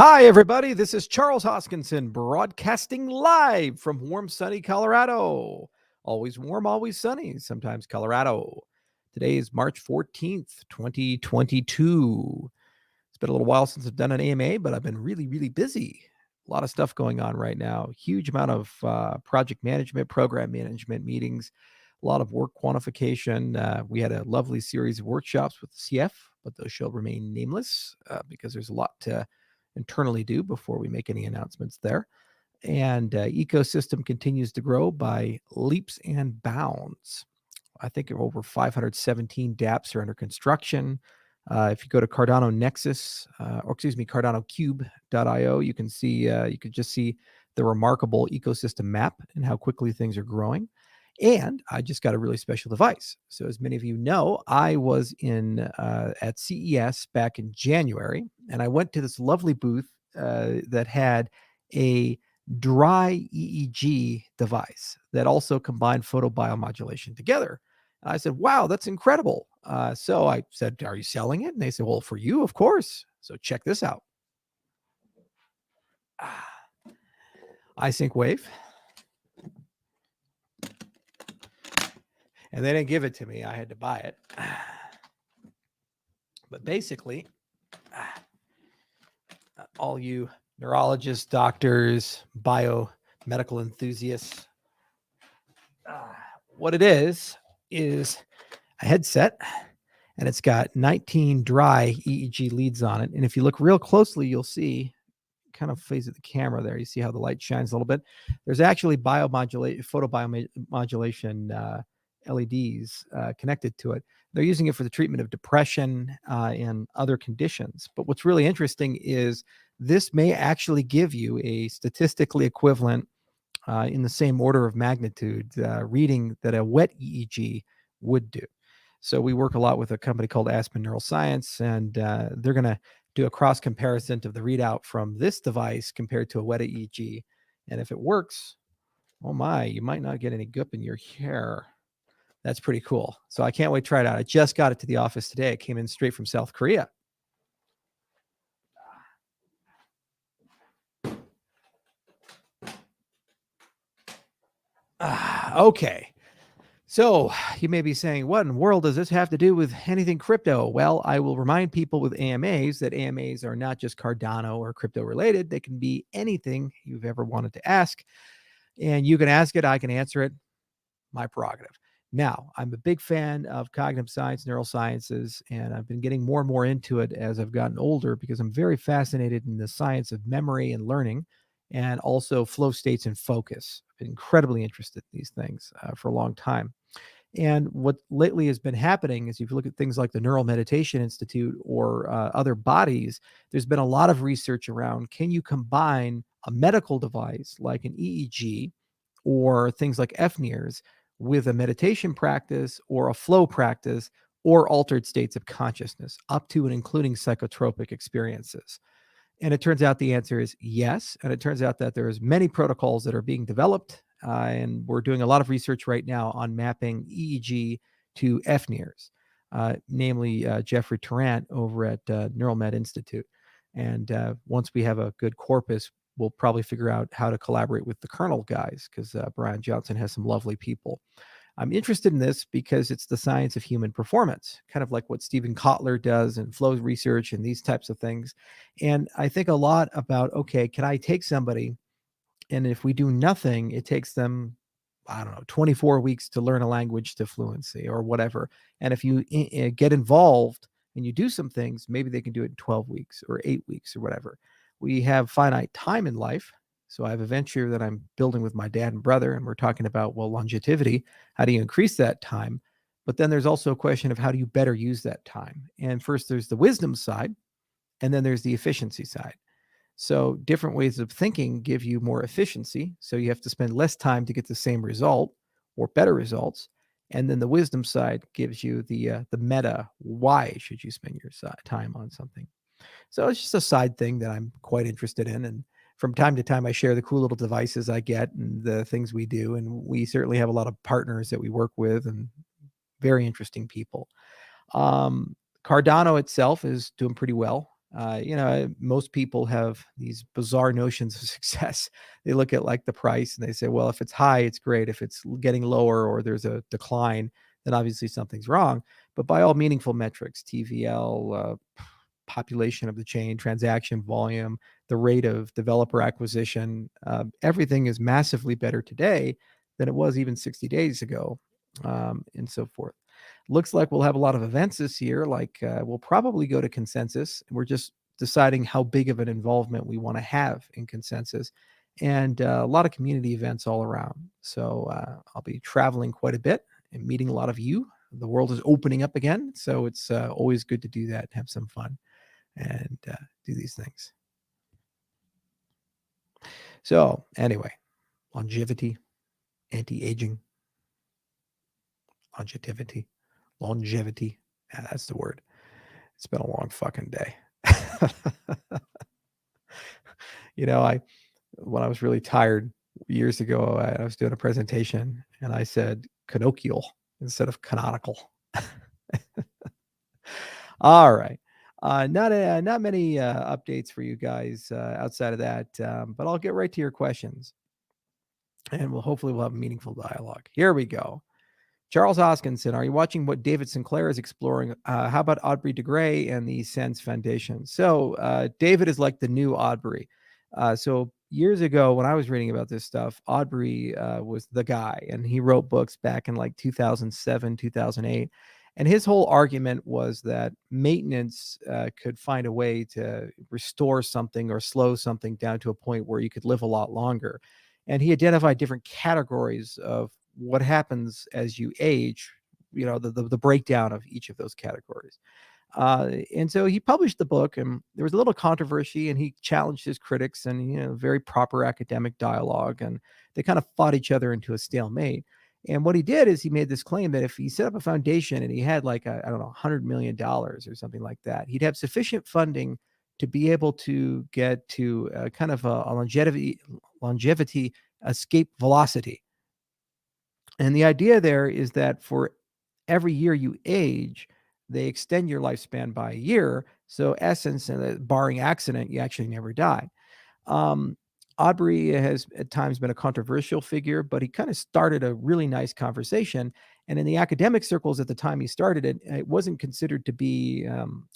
Hi, everybody. This is Charles Hoskinson broadcasting live from warm, sunny Colorado. Always warm, always sunny, sometimes Colorado. Today is March 14th, 2022. It's been a little while since I've done an AMA, but I've been really, really busy. A lot of stuff going on right now. Huge amount of project management, program management meetings, a lot of work quantification. We had a lovely series of workshops with the CF, but those shall remain nameless because there's a lot to internally do before we make any announcements there. And ecosystem continues to grow by leaps and bounds. I think over 517 dApps are under construction. If you go to Cardano Nexus, CardanoCube.io, you can see, you could just see the remarkable ecosystem map and how quickly things are growing. And I just got a really special device. So as many of you know, I was at CES back in January, and I went to this lovely booth that had a dry EEG device that also combined photobiomodulation together. And I said, wow, that's incredible. So I said, are you selling it? And they said, well, for you, of course. So check this out. iSync Wave. And they didn't give it to me. I had to buy it. But basically, all you neurologists, doctors, biomedical enthusiasts, what it is a headset, and it's got 19 dry EEG leads on it. And if you look real closely, you'll see, kind of phase of the camera there, you see how the light shines a little bit. There's actually photobiomodulation LEDs connected to it. They're using it for the treatment of depression and other conditions. But what's really interesting is this may actually give you a statistically equivalent in the same order of magnitude reading that a wet EEG would do. So we work a lot with a company called Aspen Neuroscience, and they're going to do a cross comparison of the readout from this device compared to a wet EEG. And if it works, oh my, you might not get any goop in your hair. That's pretty cool. So I can't wait to try it out. I just got it to the office today. It came in straight from South Korea. Okay. So you may be saying, what in the world does this have to do with anything crypto? Well, I will remind people with AMAs that AMAs are not just Cardano or crypto related. They can be anything you've ever wanted to ask. And you can ask it, I can answer it, my prerogative. Now, I'm a big fan of cognitive science, neurosciences, and I've been getting more and more into it as I've gotten older because I'm very fascinated in the science of memory and learning, and also flow states and focus. I've been incredibly interested in these things for a long time. And what lately has been happening is if you look at things like the Neural Meditation Institute or other bodies, there's been a lot of research around, can you combine a medical device like an EEG or things like FNIRS with a meditation practice or a flow practice or altered states of consciousness, up to and including psychotropic experiences? And it turns out the answer is yes. And it turns out that there's many protocols that are being developed. And we're doing a lot of research right now on mapping EEG to FNIRS, namely Jeffrey Tarrant over at Neural Med Institute. And once we have a good corpus, we'll probably figure out how to collaborate with the kernel guys, because Brian Johnson has some lovely people. I'm interested in this because it's the science of human performance, kind of like what Stephen Kotler does in flow research and these types of things. And I think a lot about, okay, can I take somebody, and if we do nothing, it takes them, I don't know, 24 weeks to learn a language to fluency or whatever. And if you get involved and you do some things, maybe they can do it in 12 weeks or 8 weeks or whatever. We have finite time in life. So I have a venture that I'm building with my dad and brother, and we're talking about, well, longevity. How do you increase that time? But then there's also a question of how do you better use that time? And first there's the wisdom side, and then there's the efficiency side. So different ways of thinking give you more efficiency. So you have to spend less time to get the same result or better results. And then the wisdom side gives you the meta. Why should you spend your time on something? So it's just a side thing that I'm quite interested in. And from time to time, I share the cool little devices I get and the things we do. And we certainly have a lot of partners that we work with and very interesting people. Cardano itself is doing pretty well. Most people have these bizarre notions of success. They look at like the price and they say, well, if it's high, it's great. If it's getting lower or there's a decline, then obviously something's wrong. But by all meaningful metrics, TVL, population of the chain, transaction volume, the rate of developer acquisition, everything is massively better today than it was even 60 days ago, and so forth. Looks like we'll have a lot of events this year. Like we'll probably go to consensus. We're just deciding how big of an involvement we want to have in consensus, and a lot of community events all around. So I'll be traveling quite a bit and meeting a lot of you. The world is opening up again, so it's always good to do that, have some fun, and do these things. So anyway, longevity, anti-aging, longevity. Yeah, that's the word. It's been a long fucking day. When I was really tired years ago, I was doing a presentation and I said canochial instead of canonical. All right. Not many updates for you guys outside of that, but I'll get right to your questions, and hopefully we'll have a meaningful dialogue. Here we go. Charles Hoskinson, are you watching what David Sinclair is exploring? How about Aubrey de Grey and the Sense Foundation? So David is like the new Aubrey. So years ago, when I was reading about this stuff, Aubrey was the guy, and he wrote books back in like 2007, 2008. And his whole argument was that maintenance could find a way to restore something or slow something down to a point where you could live a lot longer. And he identified different categories of what happens as you age, the breakdown of each of those categories. And so he published the book, and there was a little controversy, and he challenged his critics, and very proper academic dialogue, and they kind of fought each other into a stalemate. And what he did is he made this claim that if he set up a foundation and he had like I don't know, $100 million or something like that, he'd have sufficient funding to be able to get to kind of a longevity escape velocity. And the idea there is that for every year you age, they extend your lifespan by a year. So, essence, barring accident, you actually never die. Um, Aubrey has at times been a controversial figure, but he kind of started a really nice conversation. And in the academic circles at the time he started it, it wasn't considered to be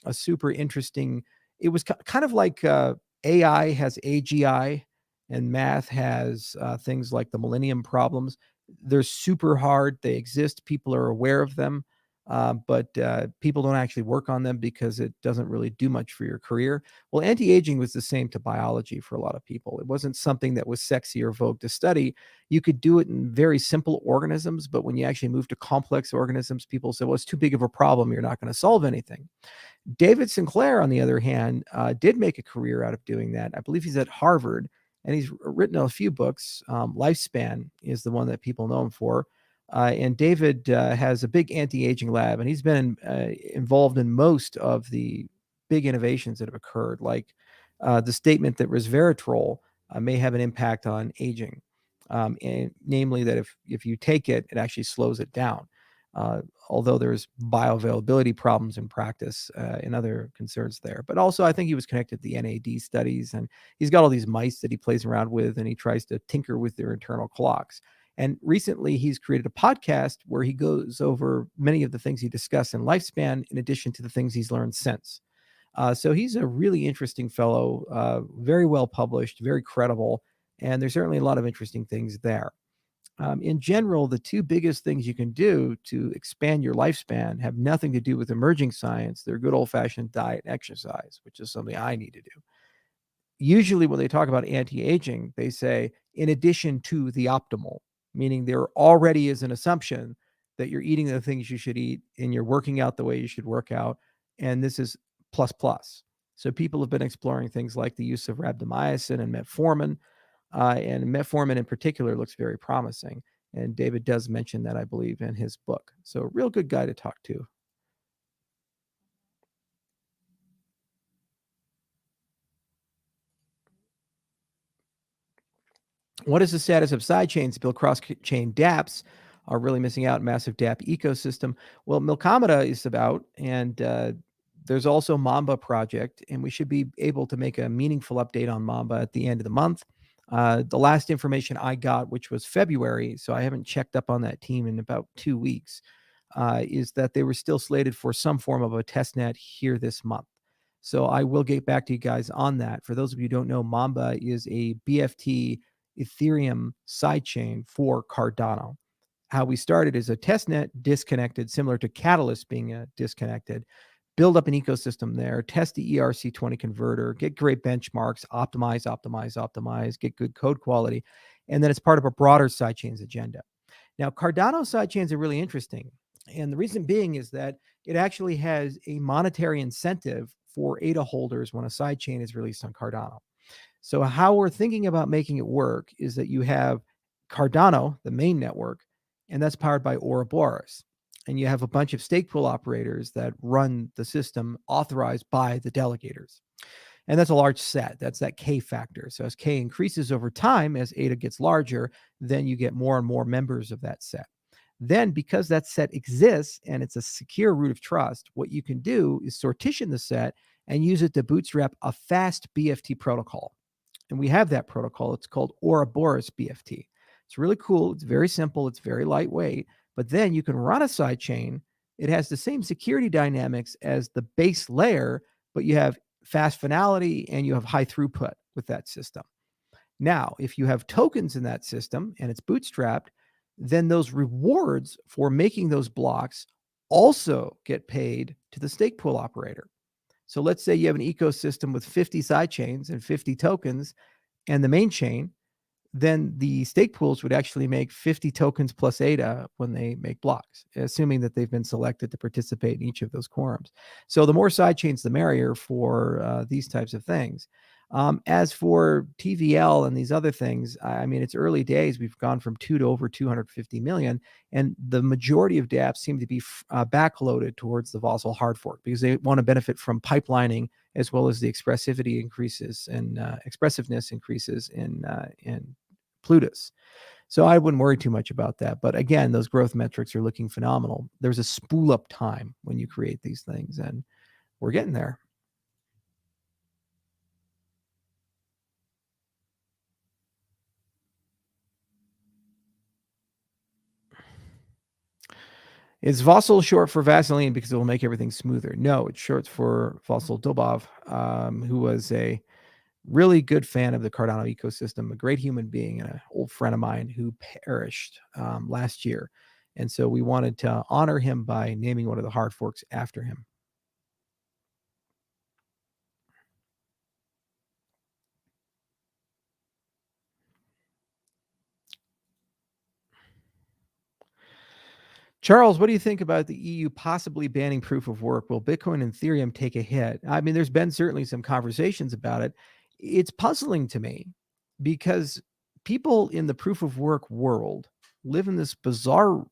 a super interesting. It was kind of like AI has AGI and math has things like the Millennium Problems. They're super hard. They exist. People are aware of them. But people don't actually work on them because it doesn't really do much for your career. Well, anti-aging was the same to biology for a lot of people. It wasn't something that was sexy or vogue to study. You could do it in very simple organisms, but when you actually move to complex organisms, people say, well, it's too big of a problem. You're not going to solve anything. David Sinclair, on the other hand, did make a career out of doing that. I believe he's at Harvard, and he's written a few books. Lifespan is the one that people know him for. And David has a big anti-aging lab, and he's been involved in most of the big innovations that have occurred, like the statement that resveratrol may have an impact on aging, and namely that if you take it, it actually slows it down. Although there's bioavailability problems in practice and other concerns there. But also, I think he was connected to the NAD studies, and he's got all these mice that he plays around with, and he tries to tinker with their internal clocks. And recently, he's created a podcast where he goes over many of the things he discussed in Lifespan, in addition to the things he's learned since. So he's a really interesting fellow, very well published, very credible, and there's certainly a lot of interesting things there. In general, the two biggest things you can do to expand your lifespan have nothing to do with emerging science. They're good old-fashioned diet and exercise, which is something I need to do. Usually when they talk about anti-aging, they say, in addition to the optimal, meaning there already is an assumption that you're eating the things you should eat and you're working out the way you should work out. And this is plus plus. So people have been exploring things like the use of rhabdomyosin and metformin. And metformin in particular looks very promising. And David does mention that, I believe, in his book. So a real good guy to talk to. What is the status of sidechains to build cross-chain dApps? Are really missing out massive dApp ecosystem. Well, Milkamada is about, and There's also Mamba project, and we should be able to make a meaningful update on Mamba at the end of the month. The last information I got, which was February, so I haven't checked up on that team in about 2 weeks, is that they were still slated for some form of a test net here this month. So I will get back to you guys on that. For those of you who don't know, Mamba is a BFT Ethereum sidechain for Cardano. How we started is a testnet disconnected, similar to Catalyst being disconnected. Build up an ecosystem there, test the ERC20 converter, get great benchmarks, optimize, get good code quality, and then it's part of a broader sidechains agenda. Now, Cardano sidechains are really interesting, and the reason being is that it actually has a monetary incentive for ADA holders when a sidechain is released on Cardano. So how we're thinking about making it work is that you have Cardano, the main network, and that's powered by Ouroboros. And you have a bunch of stake pool operators that run the system authorized by the delegators. And that's a large set. That's that K factor. So as K increases over time, as ADA gets larger, then you get more and more members of that set. Then, because that set exists and it's a secure root of trust, what you can do is sortition the set and use it to bootstrap a fast BFT protocol. And we have that protocol. It's called Ouroboros BFT. It's really cool. It's very simple. It's very lightweight. But then you can run a sidechain. It has the same security dynamics as the base layer, but you have fast finality and you have high throughput with that system. Now, if you have tokens in that system and it's bootstrapped, then those rewards for making those blocks also get paid to the stake pool operator. So let's say you have an ecosystem with 50 sidechains and 50 tokens and the main chain, then the stake pools would actually make 50 tokens plus ADA when they make blocks, assuming that they've been selected to participate in each of those quorums. So the more sidechains, the merrier for these types of things. As for TVL and these other things, I mean, it's early days. We've gone from 2 to over 250 million, and the majority of dApps seem to be backloaded towards the Vossel hard fork because they want to benefit from pipelining as well as the expressivity increases and expressiveness increases in Plutus. So I wouldn't worry too much about that. But again, those growth metrics are looking phenomenal. There's a spool up time when you create these things, and we're getting there. Is Vossel short for Vaseline because it will make everything smoother? No, it's short for Vossel Dobov, who was a really good fan of the Cardano ecosystem, a great human being, and an old friend of mine who perished last year. And so we wanted to honor him by naming one of the hard forks after him. Charles, what do you think about the EU possibly banning proof of work? Will Bitcoin and Ethereum take a hit? I mean, there's been certainly some conversations about it. It's puzzling to me because people in the proof of work world live in this bizarre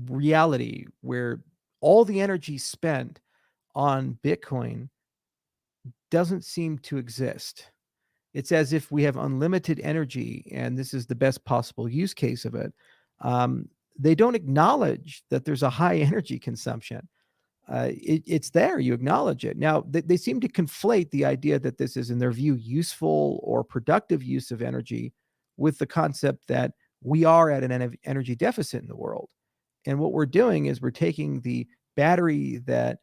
reality where all the energy spent on Bitcoin doesn't seem to exist. It's as if we have unlimited energy and this is the best possible use case of it. They don't acknowledge that there's a high energy consumption. It's there, you acknowledge it. Now, they seem to conflate the idea that this is, in their view, useful or productive use of energy with the concept that we are at an energy deficit in the world. And what we're doing is we're taking the battery that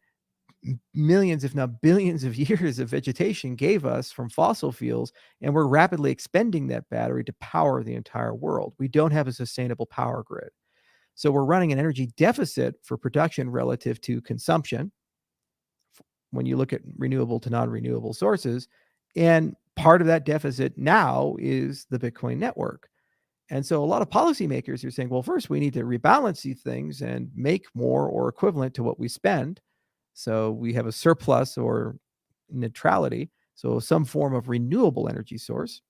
millions, if not billions of years of vegetation gave us from fossil fuels, and we're rapidly expending that battery to power the entire world. We don't have a sustainable power grid. So we're running an energy deficit for production relative to consumption when you look at renewable to non-renewable sources. And part of that deficit now is the Bitcoin network. And so a lot of policymakers are saying, well, first we need to rebalance these things and make more or equivalent to what we spend. So we have a surplus or neutrality. So some form of renewable energy source.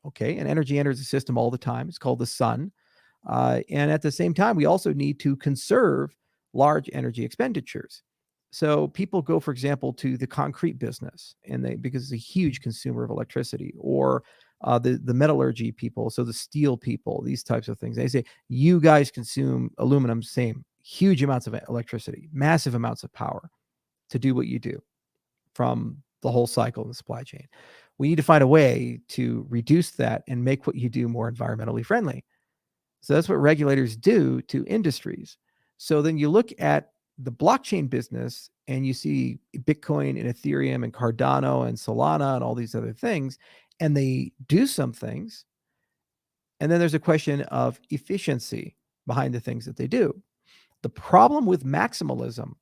Okay. And energy enters the system all the time. It's called the sun. And at the same time, we also need to conserve large energy expenditures. So people go, for example, to the concrete business, and because it's a huge consumer of electricity, or the metallurgy people, so the steel people, these types of things. They say, you guys consume aluminum, same huge amounts of electricity, massive amounts of power to do what you do. from the whole cycle in the supply chain. We need to find a way to reduce that and make what you do more environmentally friendly. So that's what regulators do to industries. So then you look at the blockchain business and you see Bitcoin and Ethereum and Cardano and Solana and all these other things, and they do some things. And then there's a question of efficiency behind the things that they do. The problem with maximalism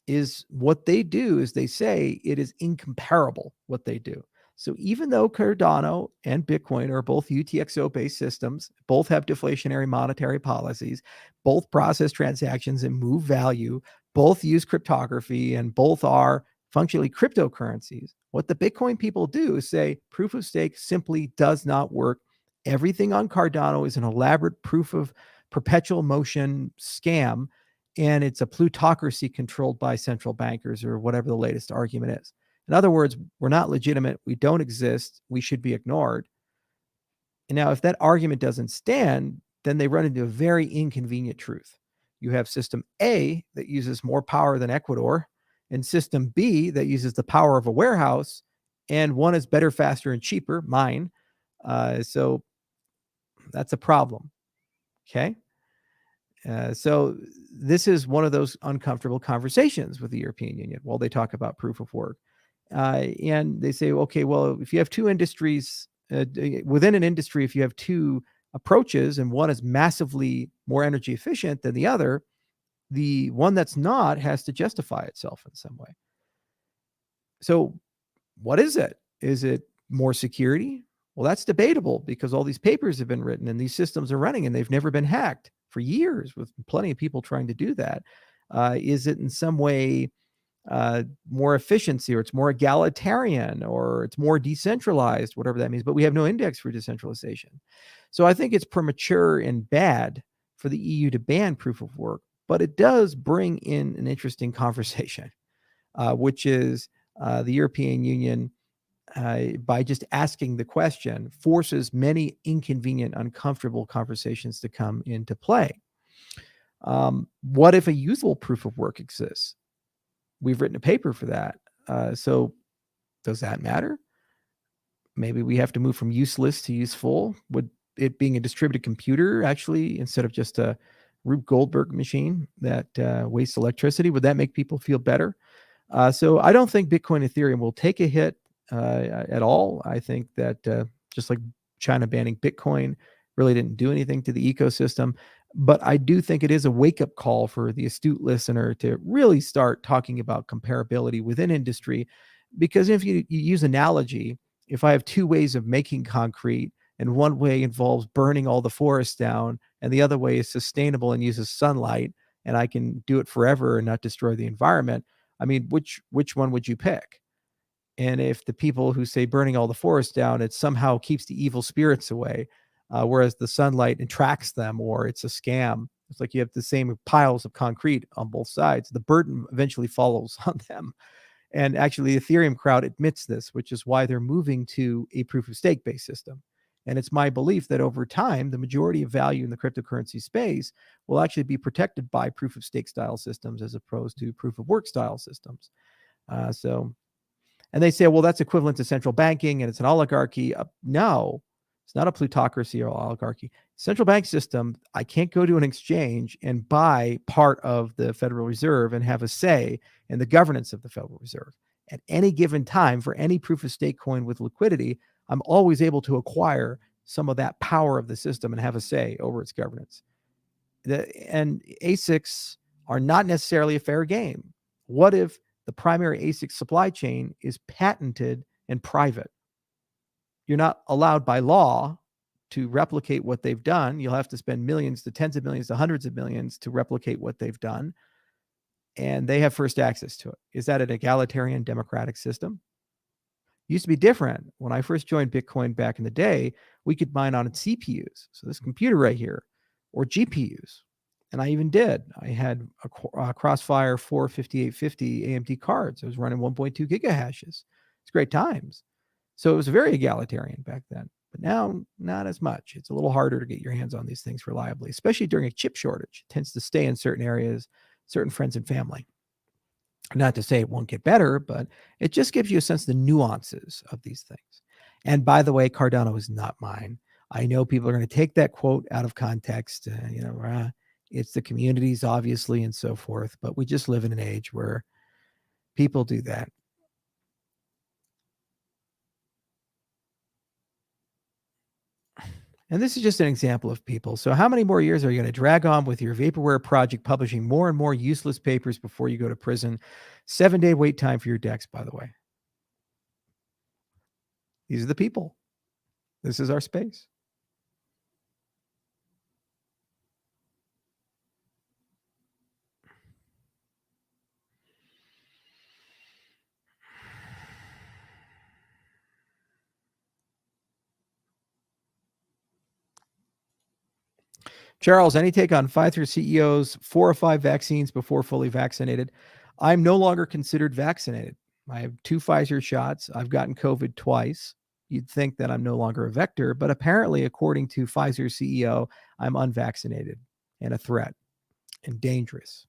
is what they do is they say it is incomparable what they do. So even though Cardano and Bitcoin are both UTXO-based systems, both have deflationary monetary policies, both process transactions and move value, both use cryptography, and both are functionally cryptocurrencies, what the Bitcoin people do is say proof of stake simply does not work. Everything on Cardano is an elaborate proof of perpetual motion scam, and it's a plutocracy controlled by central bankers or whatever the latest argument is. In other words, we're not legitimate. We don't exist. We should be ignored. And now, if that argument doesn't stand, then they run into a very inconvenient truth. You have system A that uses more power than Ecuador, and system B that uses the power of a warehouse, and one is better, faster, and cheaper, mine. So that's a problem. Okay. So this is one of those uncomfortable conversations with the European Union while they talk about proof of work. And they say, okay, well, if you have two industries within an industry, if you have two approaches and one is massively more energy efficient than the other, the one that's not has to justify itself in some way. So what is it? Is it more security? Well, that's debatable because all these papers have been written and these systems are running and they've never been hacked for years with plenty of people trying to do that. Is it in some way more efficiency, or it's more egalitarian, or it's more decentralized, whatever that means? But we have no index for decentralization. So I think it's premature and bad for the EU to ban proof of work, but it does bring in an interesting conversation, which is the European Union, by just asking the question, forces many inconvenient, uncomfortable conversations to come into play. What if a usable proof of work exists? We've written a paper for that. So does that matter? Maybe we have to move from useless to useful. Would it being a distributed computer actually, instead of just a Rube Goldberg machine that wastes electricity, would that make people feel better? So I don't think Bitcoin Ethereum will take a hit at all. I think that just like China banning Bitcoin really didn't do anything to the ecosystem. But I do think it is a wake-up call for the astute listener to really start talking about comparability within industry. Because if you use analogy, if I have two ways of making concrete, and one way involves burning all the forests down, and the other way is sustainable and uses sunlight, and I can do it forever and not destroy the environment, I mean, which one would you pick? And if the people who say burning all the forests down, it somehow keeps the evil spirits away, whereas the sunlight attracts them, or it's a scam. It's like you have the same piles of concrete on both sides. The burden eventually follows on them. And actually, the Ethereum crowd admits this, which is why they're moving to a proof of stake based system. And it's my belief that over time, the majority of value in the cryptocurrency space will actually be protected by proof of stake style systems as opposed to proof of work style systems. And they say, well, that's equivalent to central banking and it's an oligarchy. No, it's not a plutocracy or oligarchy. Central bank system, I can't go to an exchange and buy part of the Federal Reserve and have a say in the governance of the Federal Reserve. At any given time, for any proof of stake coin with liquidity, I'm always able to acquire some of that power of the system and have a say over its governance. And ASICs are not necessarily a fair game. What if the primary ASIC supply chain is patented and private? You're not allowed by law to replicate what they've done. You'll have to spend millions to tens of millions to hundreds of millions to replicate what they've done. And they have first access to it. Is that an egalitarian democratic system? It used to be different. When I first joined Bitcoin back in the day, we could mine on CPUs. So this computer right here, or GPUs. And I even did. I had a Crossfire 45850 AMD cards. I was running 1.2 gigahashes. It's great times. So it was very egalitarian back then. But now, not as much. It's a little harder to get your hands on these things reliably, especially during a chip shortage. It tends to stay in certain areas, certain friends and family. Not to say it won't get better, but it just gives you a sense of the nuances of these things. And by the way, Cardano is not mine. I know people are going to take that quote out of context. It's the communities, obviously, and so forth. But we just live in an age where people do that. And this is just an example of people. So how many more years are you going to drag on with your vaporware project, publishing more and more useless papers before you go to prison? 7-day wait time for your decks, by the way. These are the people. This is our space. Charles, any take on Pfizer CEOs 4 or 5 vaccines before fully vaccinated? I'm no longer considered vaccinated. I have 2 Pfizer shots. I've gotten COVID twice. You'd think that I'm no longer a vector, but apparently, according to Pfizer CEO, I'm unvaccinated and a threat and dangerous.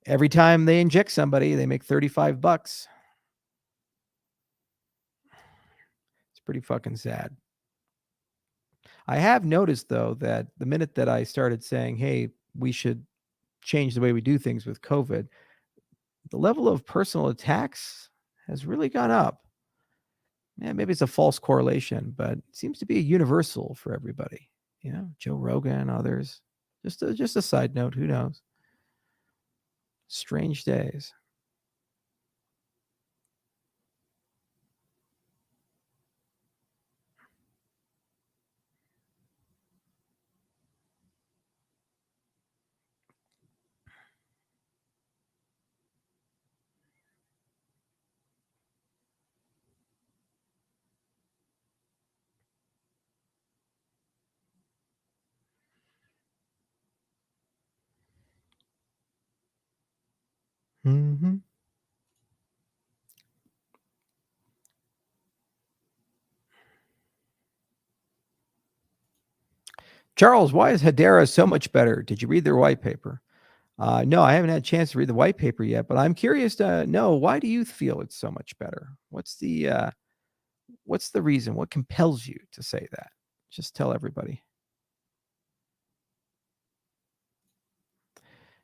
Every time they inject somebody, they make $35. It's pretty fucking sad. I have noticed, though, that the minute that I started saying, hey, we should change the way we do things with COVID, the level of personal attacks has really gone up. Yeah, maybe it's a false correlation, but it seems to be a universal for everybody. Joe Rogan, others. Just a side note, who knows? Strange days. Mm-hmm. Charles, why is Hedera so much better? Did you read their white paper? No, I haven't had a chance to read the white paper yet, but I'm curious to know, why do you feel it's so much better? What's the reason? What compels you to say that? Just tell everybody.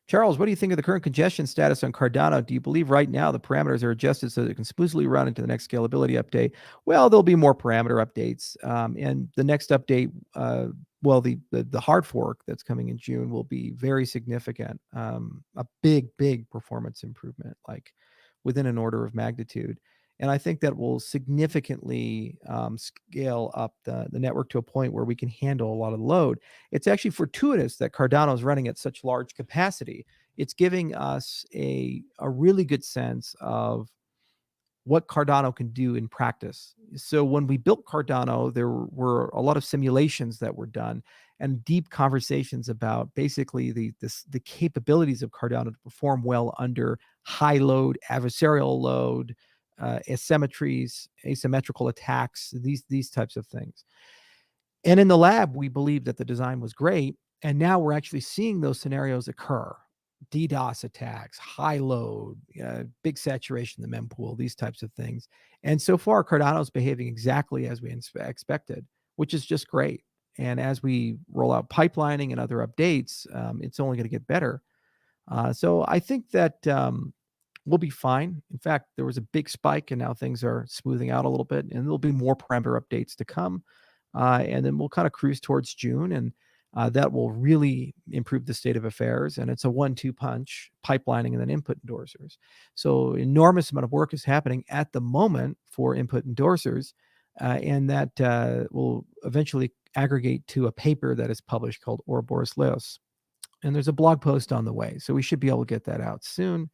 Charles, what do you think of the current congestion status on Cardano? Do you believe right now the parameters are adjusted so that it can smoothly run into the next scalability update? Well, there'll be more parameter updates. And the next update, the hard fork that's coming in June will be very significant. A big performance improvement, like within an order of magnitude. And I think that will significantly scale up the network to a point where we can handle a lot of load. It's actually fortuitous that Cardano is running at such large capacity. It's giving us a really good sense of what Cardano can do in practice. So when we built Cardano, there were a lot of simulations that were done and deep conversations about basically the capabilities of Cardano to perform well under high load, adversarial load, asymmetries, asymmetrical attacks, these types of things. And in the lab, we believed that the design was great. And now we're actually seeing those scenarios occur. DDoS attacks, high load, big saturation in the mempool, these types of things. And so far, Cardano's behaving exactly as we expected, which is just great. And as we roll out pipelining and other updates, it's only going to get better. So I think that we'll be fine. In fact, there was a big spike, and now things are smoothing out a little bit, and there'll be more parameter updates to come. And then we'll kind of cruise towards June, and that will really improve the state of affairs. And it's a 1-2 punch, pipelining and then input endorsers. So enormous amount of work is happening at the moment for input endorsers, and that will eventually aggregate to a paper that is published called Ouroboros Leos. And there's a blog post on the way, so we should be able to get that out soon.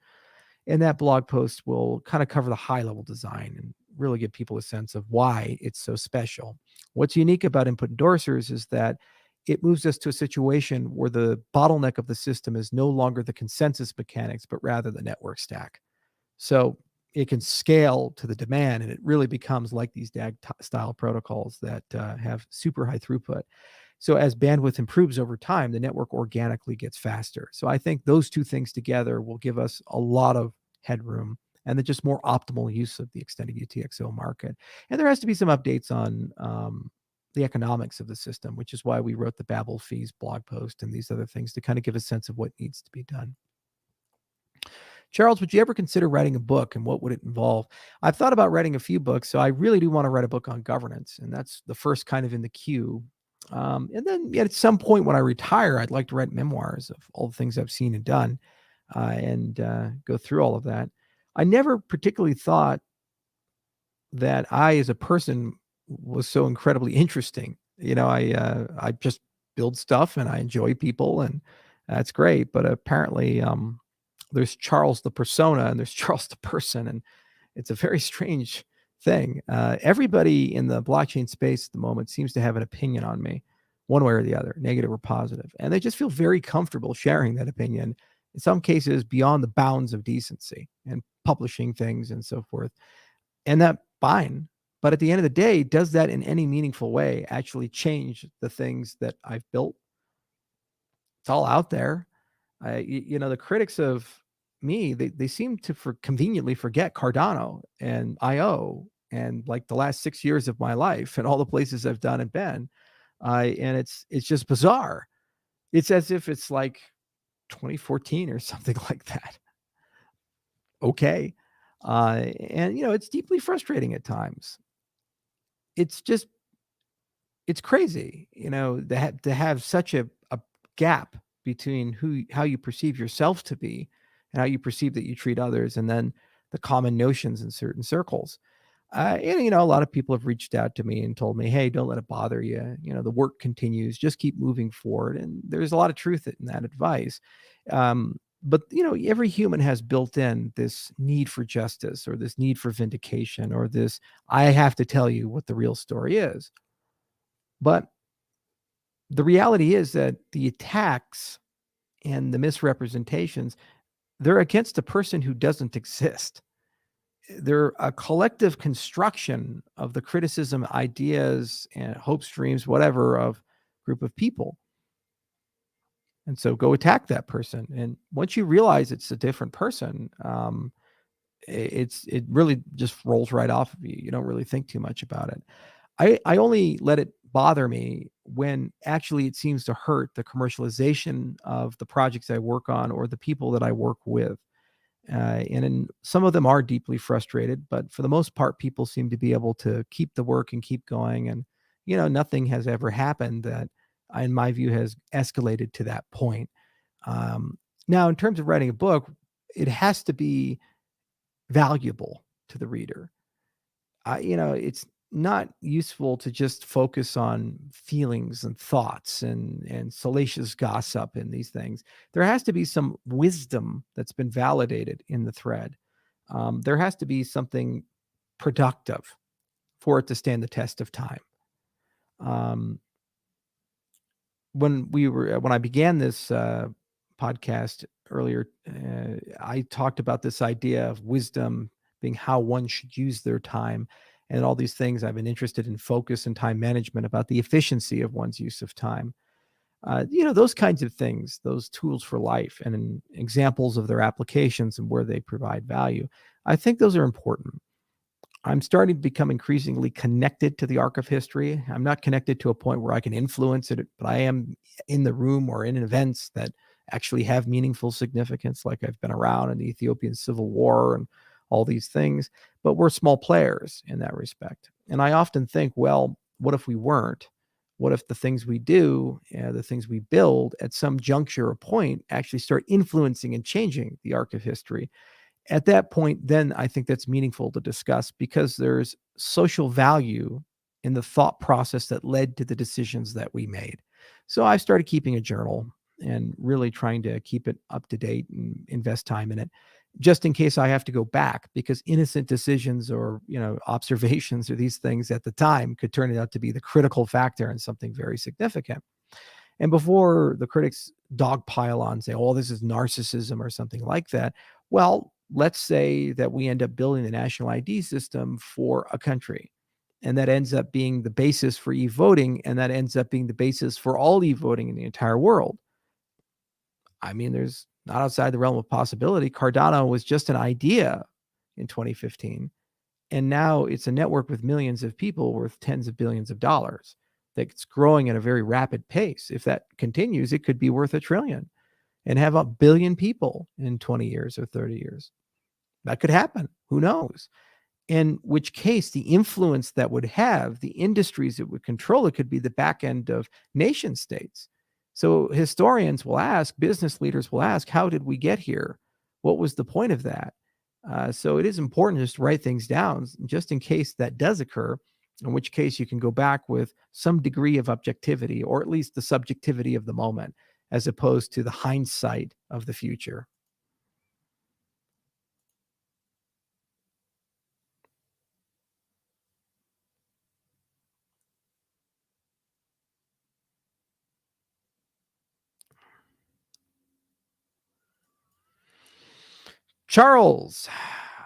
And that blog post will kind of cover the high level design and really give people a sense of why it's so special. What's unique about input endorsers is that it moves us to a situation where the bottleneck of the system is no longer the consensus mechanics, but rather the network stack. So it can scale to the demand, and it really becomes like these DAG style protocols that have super high throughput. So as bandwidth improves over time, the network organically gets faster. So I think those two things together will give us a lot of headroom and then just more optimal use of the extended UTXO market. And there has to be some updates on the economics of the system, which is why we wrote the Babel fees blog post and these other things to kind of give a sense of what needs to be done. Charles, would you ever consider writing a book, and what would it involve? I've thought about writing a few books, so I really do want to write a book on governance, and that's the first kind of in the queue. And then at some point when I retire, I'd like to write memoirs of all the things I've seen and done, and go through all of that. I never particularly thought that I, as a person, was so incredibly interesting. I just build stuff and I enjoy people, and that's great. But apparently, there's Charles the persona and there's Charles the person, and it's a very strange thing. Everybody in the blockchain space at the moment seems to have an opinion on me, one way or the other, negative or positive, and they just feel very comfortable sharing that opinion. In some cases, beyond the bounds of decency and publishing things and so forth, and that's fine. But at the end of the day, does that in any meaningful way actually change the things that I've built? It's all out there. The critics of me, they seem to conveniently forget Cardano and IO and like the last 6 years of my life and all the places I've done and been. And it's just bizarre. It's as if it's like 2014 or something like that. Okay. And it's deeply frustrating at times. It's just, it's crazy, to have such a gap between how you perceive yourself to be and how you perceive that you treat others, and then the common notions in certain circles. And a lot of people have reached out to me and told me, "Hey, don't let it bother you. The work continues. Just keep moving forward." And there's a lot of truth in that advice. But every human has built in this need for justice, or this need for vindication, or this "I have to tell you what the real story is." But the reality is that the attacks and the misrepresentations, they're against a person who doesn't exist. They're a collective construction of the criticism, ideas, and hopes, dreams, whatever, of group of people. And so go attack that person. And once you realize it's a different person, it really just rolls right off of you. You don't really think too much about it. I only let it bother me when actually it seems to hurt the commercialization of the projects I work on or the people that I work with. Some of them are deeply frustrated, but for the most part, people seem to be able to keep the work and keep going. And, nothing has ever happened that, in my view, has escalated to that point. Now, in terms of writing a book, it has to be valuable to the reader. It's not useful to just focus on feelings and thoughts and salacious gossip and these things. There has to be some wisdom that's been validated in the thread. There has to be something productive for it to stand the test of time. When I began this podcast earlier, I talked about this idea of wisdom being how one should use their time, and all these things. I've been interested in focus and time management, about the efficiency of one's use of time. Those kinds of things, those tools for life, and examples of their applications and where they provide value. I think those are important. I'm starting to become increasingly connected to the arc of history. I'm not connected to a point where I can influence it, but I am in the room or in events that actually have meaningful significance, like I've been around in the Ethiopian Civil War and all these things. But we're small players in that respect. And I often think, well, what if we weren't? What if the things we do, the things we build at some juncture or point actually start influencing and changing the arc of history? At that point, then I think that's meaningful to discuss, because there's social value in the thought process that led to the decisions that we made. So I started keeping a journal and really trying to keep it up to date and invest time in it, just in case I have to go back, because innocent decisions or, observations or these things at the time could turn out to be the critical factor in something very significant. And before the critics dogpile on, say, "Oh, this is narcissism," or something like that, well, let's say that we end up building the national ID system for a country. And that ends up being the basis for e-voting, and that ends up being the basis for all e-voting in the entire world. I mean, there's not outside the realm of possibility. Cardano was just an idea in 2015, and now it's a network with millions of people worth tens of billions of dollars that's growing at a very rapid pace. If that continues, it could be worth $1 trillion and have 1 billion people in 20 years or 30 years. That could happen. Who knows? In which case, the influence that would have, the industries it would control, it could be the back end of nation states. So historians will ask, business leaders will ask, how did we get here? What was the point of that? So it is important just to write things down, just in case that does occur, in which case you can go back with some degree of objectivity, or at least the subjectivity of the moment, as opposed to the hindsight of the future. Charles,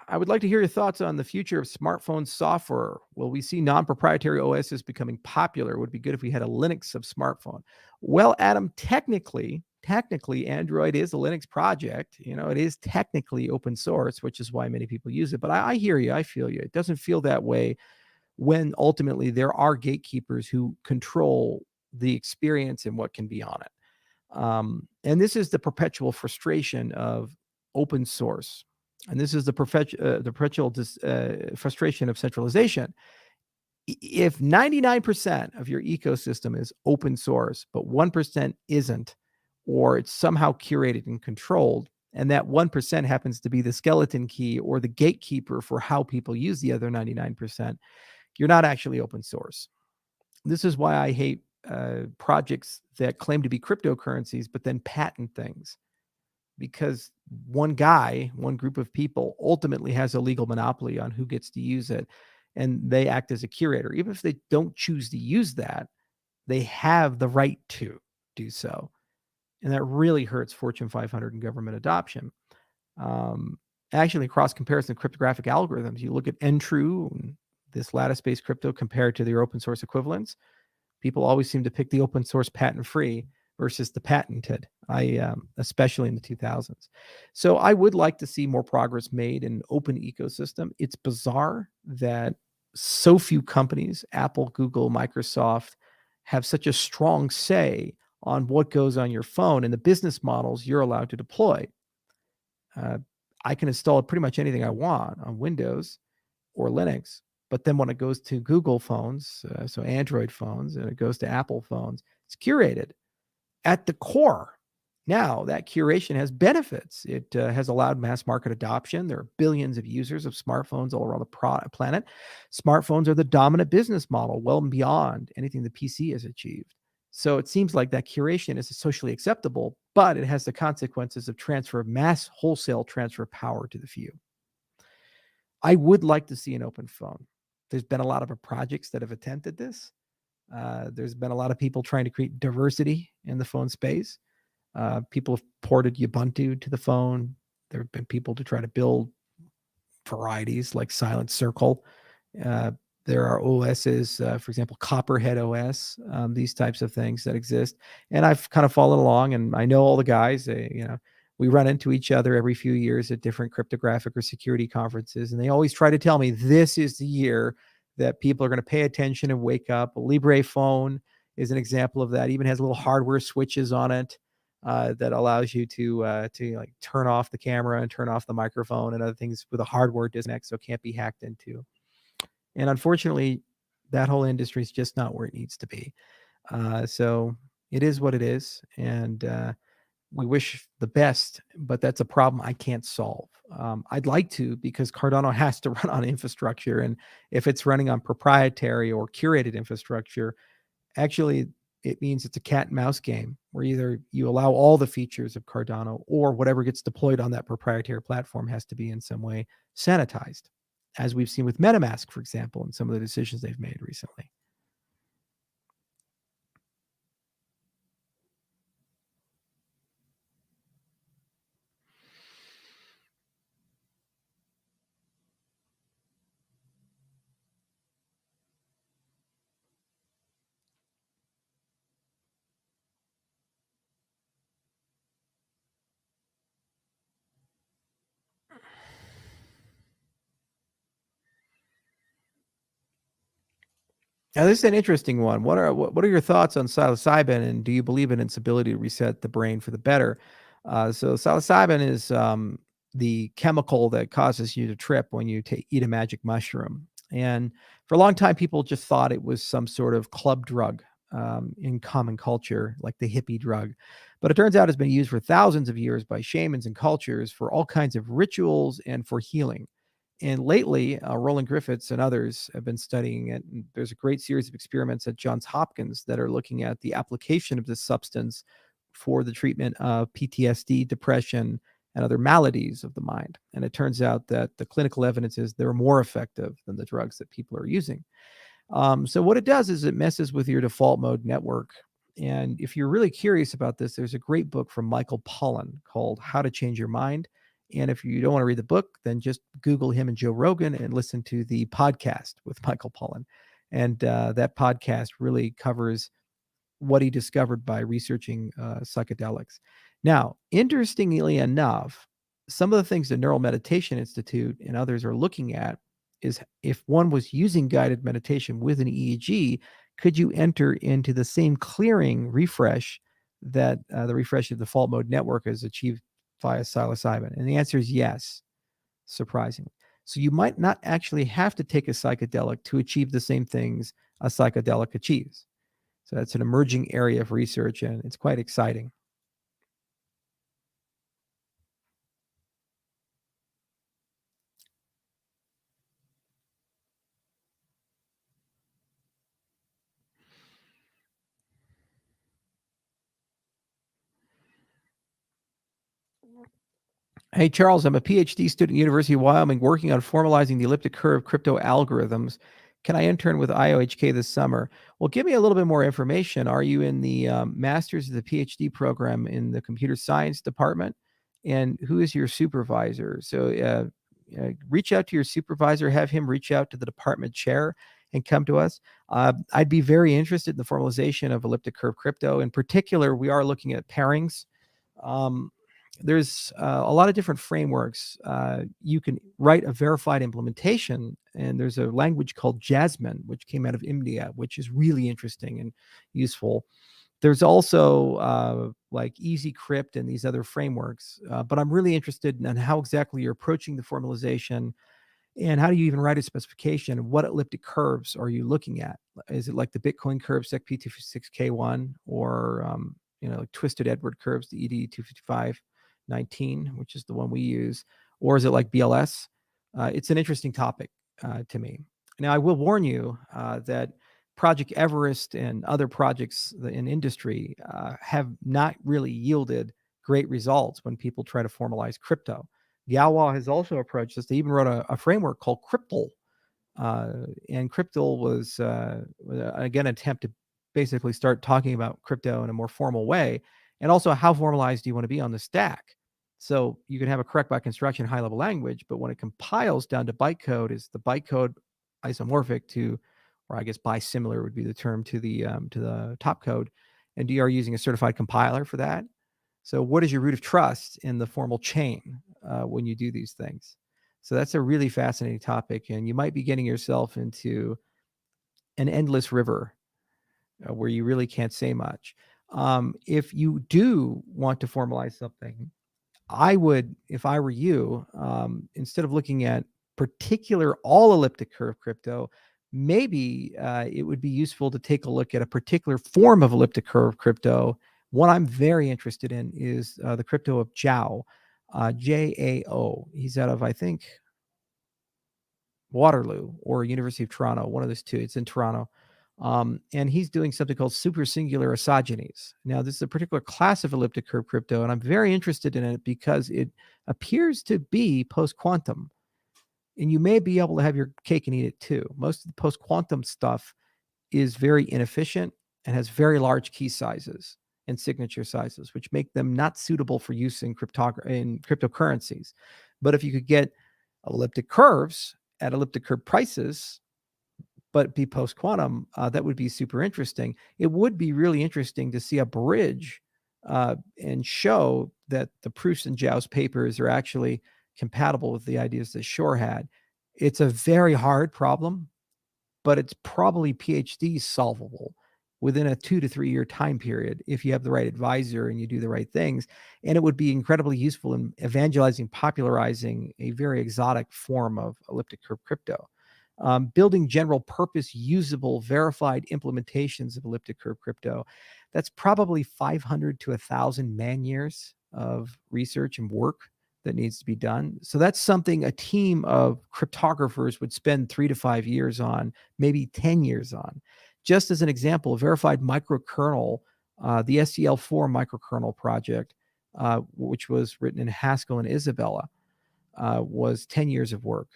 I would like to hear your thoughts on the future of smartphone software. Will we see non-proprietary OSs becoming popular? It would be good if we had a Linux of smartphone. Well, Adam, technically, Android is a Linux project. You know, it is technically open source, which is why many people use it. But I hear you. I feel you. It doesn't feel that way when ultimately there are gatekeepers who control the experience and what can be on it. And this is the perpetual frustration of open source. And this is the perpetual frustration of centralization. If 99% of your ecosystem is open source, but 1% isn't, or it's somehow curated and controlled, and that 1% happens to be the skeleton key or the gatekeeper for how people use the other 99%, you're not actually open source. This is why I hate projects that claim to be cryptocurrencies, but then patent things, because one guy, one group of people ultimately has a legal monopoly on who gets to use it. And they act as a curator. Even if they don't choose to use that, they have the right to do so. And that really hurts Fortune 500 and government adoption. Actually, across comparison cryptographic algorithms, you look at Ntrue and this lattice-based crypto compared to their open source equivalents. People always seem to pick the open source patent-free versus the patented, especially in the 2000s. So I would like to see more progress made in an open ecosystem. It's bizarre that so few companies, Apple, Google, Microsoft, have such a strong say on what goes on your phone and the business models you're allowed to deploy. I can install pretty much anything I want on Windows or Linux, but then when it goes to Google phones, so Android phones, and it goes to Apple phones, it's curated at the core. Now, that curation has benefits. It has allowed mass market adoption. There are billions of users of smartphones all around the planet. Smartphones are the dominant business model, well and beyond anything the PC has achieved. So it seems like that curation is socially acceptable, but it has the consequences of mass wholesale transfer of power to the few. I would like to see an open phone. There's been a lot of projects that have attempted this. There's been a lot of people trying to create diversity in the phone space. People have ported Ubuntu to the phone. There have been people to try to build varieties like Silent Circle. There are OSs, for example, Copperhead OS, these types of things that exist. And I've kind of followed along, and I know all the guys. We run into each other every few years at different cryptographic or security conferences, and they always try to tell me this is the year that people are going to pay attention and wake up. A Libre phone is an example of that. It even has little hardware switches on it that allows you to like turn off the camera and turn off the microphone and other things with a hardware disconnect, so it can't be hacked into. And unfortunately, that whole industry is just not where it needs to be. So it is what it is, and we wish the best, but that's a problem I can't solve. I'd like to, because Cardano has to run on infrastructure, and if it's running on proprietary or curated infrastructure, actually it means it's a cat and mouse game where either you allow all the features of Cardano, or whatever gets deployed on that proprietary platform has to be in some way sanitized, as we've seen with MetaMask, for example, and some of the decisions they've made recently. Now, this is an interesting one. What are your thoughts on psilocybin, and do you believe in its ability to reset the brain for the better? So, psilocybin is the chemical that causes you to trip when you eat a magic mushroom. And for a long time, people just thought it was some sort of club drug in common culture, like the hippie drug. But it turns out it's been used for thousands of years by shamans and cultures for all kinds of rituals and for healing. And lately, Roland Griffiths and others have been studying it. And there's a great series of experiments at Johns Hopkins that are looking at the application of this substance for the treatment of PTSD, depression, and other maladies of the mind. And it turns out that the clinical evidence is they're more effective than the drugs that people are using. So what it does is it messes with your default mode network. And if you're really curious about this, there's a great book from Michael Pollan called How to Change Your Mind. And if you don't want to read the book, then just Google him and Joe Rogan and listen to the podcast with Michael Pollan. And that podcast really covers what he discovered by researching psychedelics. Now, interestingly enough, some of the things the Neural Meditation Institute and others are looking at is if one was using guided meditation with an EEG, could you enter into the same clearing refresh that the refresh of the default mode network is achieved via psilocybin? And the answer is yes, surprisingly. So you might not actually have to take a psychedelic to achieve the same things a psychedelic achieves. So that's an emerging area of research, and it's quite exciting. Hey, Charles, I'm a PhD student at University of Wyoming working on formalizing the elliptic curve crypto algorithms. Can I intern with IOHK this summer? Well, give me a little bit more information. Are you in the master's or the PhD program in the computer science department? And who is your supervisor? So reach out to your supervisor, have him reach out to the department chair and come to us. I'd be very interested in the formalization of elliptic curve crypto. In particular, we are looking at pairings. Um, there's a lot of different frameworks. You can write a verified implementation, and there's a language called Jasmine, which came out of India, which is really interesting and useful. There's also like Easy Crypt and these other frameworks, but I'm really interested in how exactly you're approaching the formalization and how do you even write a specification? What elliptic curves are you looking at? Is it like the Bitcoin curve, SEC P256K1, or like twisted Edward curves, the ED25519, which is the one we use, or is it like BLS? It's an interesting topic to me. Now, I will warn you that Project Everest and other projects in industry have not really yielded great results when people try to formalize crypto. Yawa has also approached this. They even wrote a framework called Cryptal. And Cryptal was, again, an attempt to basically start talking about crypto in a more formal way. And also, how formalized do you want to be on the stack? So you can have a correct by construction high level language, but when it compiles down to bytecode, is the bytecode isomorphic to, or I guess bisimilar would be the term, to the top code? And you are using a certified compiler for that. So what is your root of trust in the formal chain when you do these things? So that's a really fascinating topic, and you might be getting yourself into an endless river where you really can't say much. If you do want to formalize something, I would, if I were you, instead of looking at particular all elliptic curve crypto, maybe it would be useful to take a look at a particular form of elliptic curve crypto. One I'm very interested in is the crypto of Jao, JAO. He's out of, I think, Waterloo or University of Toronto, one of those two. It's in Toronto. And he's doing something called super singular isogenies. Now, this is a particular class of elliptic curve crypto, and I'm very interested in it because it appears to be post quantum. And you may be able to have your cake and eat it too. Most of the post quantum stuff is very inefficient and has very large key sizes and signature sizes, which make them not suitable for use in cryptocurrencies. But if you could get elliptic curves at elliptic curve prices, but be post quantum, that would be super interesting. It would be really interesting to see a bridge and show that the proofs in Zhao's papers are actually compatible with the ideas that Shor had. It's a very hard problem, but it's probably PhD solvable within a 2 to 3 year time period if you have the right advisor and you do the right things. And it would be incredibly useful in evangelizing, popularizing a very exotic form of elliptic curve crypto. Building general purpose, usable, verified implementations of elliptic curve crypto. That's probably 500 to 1,000 man years of research and work that needs to be done. So that's something a team of cryptographers would spend 3 to 5 years on, maybe 10 years on. Just as an example, a verified microkernel, the SEL4 microkernel project, which was written in Haskell and Isabella, was 10 years of work.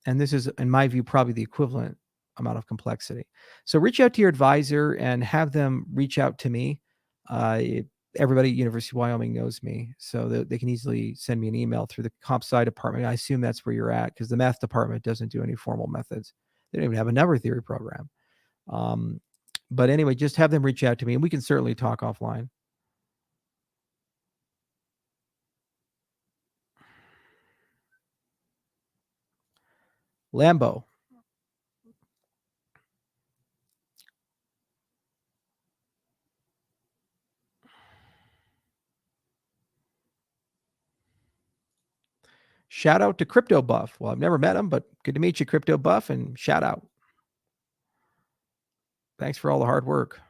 And this is, in my view, probably the equivalent amount of complexity. So reach out to your advisor and have them reach out to me. Everybody at University of Wyoming knows me, so they can easily send me an email through the comp sci department. I assume that's where you're at, because the math department doesn't do any formal methods. They don't even have a number theory program. But anyway, just have them reach out to me, and we can certainly talk offline. Lambo. Shout out to Crypto Buff. Well, I've never met him, but good to meet you, Crypto Buff, and shout out. Thanks for all the hard work.